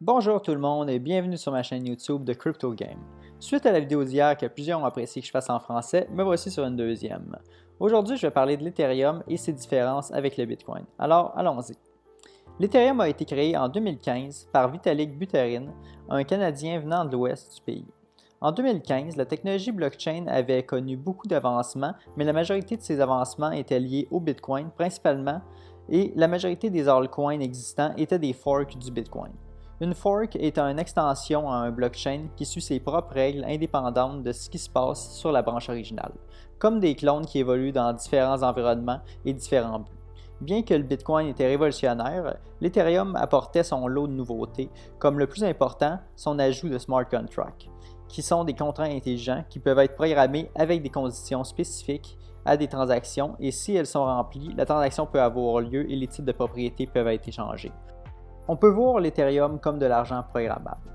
Bonjour tout le monde et bienvenue sur ma chaîne YouTube de Crypto Game. Suite à la vidéo d'hier que plusieurs ont apprécié que je fasse en français, me voici sur une deuxième. Aujourd'hui, je vais parler de l'Ethereum et ses différences avec le Bitcoin. Alors, allons-y. L'Ethereum a été créé en 2015 par Vitalik Buterin, un Canadien venant de l'ouest du pays. En 2015, la technologie blockchain avait connu beaucoup d'avancements, mais la majorité de ces avancements étaient liés au Bitcoin principalement, et la majorité des altcoins existants étaient des forks du Bitcoin. Une fork est une extension à un blockchain qui suit ses propres règles indépendantes de ce qui se passe sur la branche originale, comme des clones qui évoluent dans différents environnements et différents buts. Bien que le Bitcoin était révolutionnaire, l'Ethereum apportait son lot de nouveautés, comme le plus important, son ajout de smart contracts, qui sont des contrats intelligents qui peuvent être programmés avec des conditions spécifiques à des transactions et si elles sont remplies, la transaction peut avoir lieu et les types de propriétés peuvent être échangés. On peut voir l'Ethereum comme de l'argent programmable.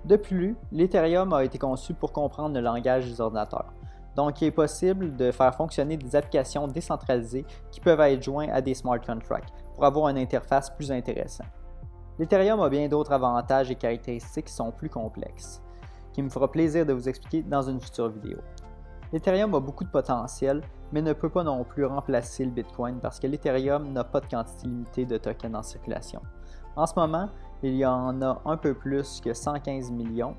De plus, l'Ethereum a été conçu pour comprendre le langage des ordinateurs. Donc, il est possible de faire fonctionner des applications décentralisées qui peuvent être jointes à des smart contracts pour avoir une interface plus intéressante. L'Ethereum a bien d'autres avantages et caractéristiques qui sont plus complexes, qui me fera plaisir de vous expliquer dans une future vidéo. L'Ethereum a beaucoup de potentiel, mais ne peut pas non plus remplacer le Bitcoin parce que l'Ethereum n'a pas de quantité limitée de tokens en circulation. En ce moment, il y en a un peu plus que 115 millions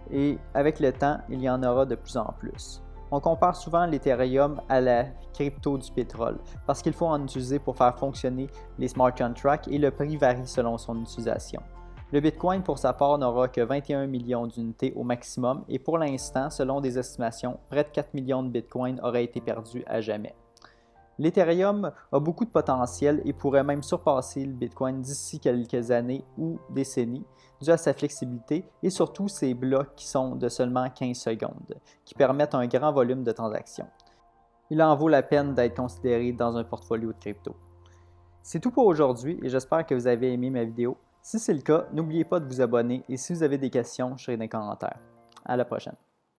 et avec le temps, il y en aura de plus en plus. On compare souvent l'Ethereum à la crypto du pétrole parce qu'il faut en utiliser pour faire fonctionner les smart contracts et le prix varie selon son utilisation. Le Bitcoin, pour sa part, n'aura que 21 millions d'unités au maximum et pour l'instant, selon des estimations, près de 4 millions de Bitcoin auraient été perdus à jamais. L'Ethereum a beaucoup de potentiel et pourrait même surpasser le Bitcoin d'ici quelques années ou décennies, dû à sa flexibilité et surtout ses blocs qui sont de seulement 15 secondes, qui permettent un grand volume de transactions. Il en vaut la peine d'être considéré dans un portfolio de crypto. C'est tout pour aujourd'hui et j'espère que vous avez aimé ma vidéo. Si c'est le cas, n'oubliez pas de vous abonner et si vous avez des questions, je serai dans les commentaires. À la prochaine.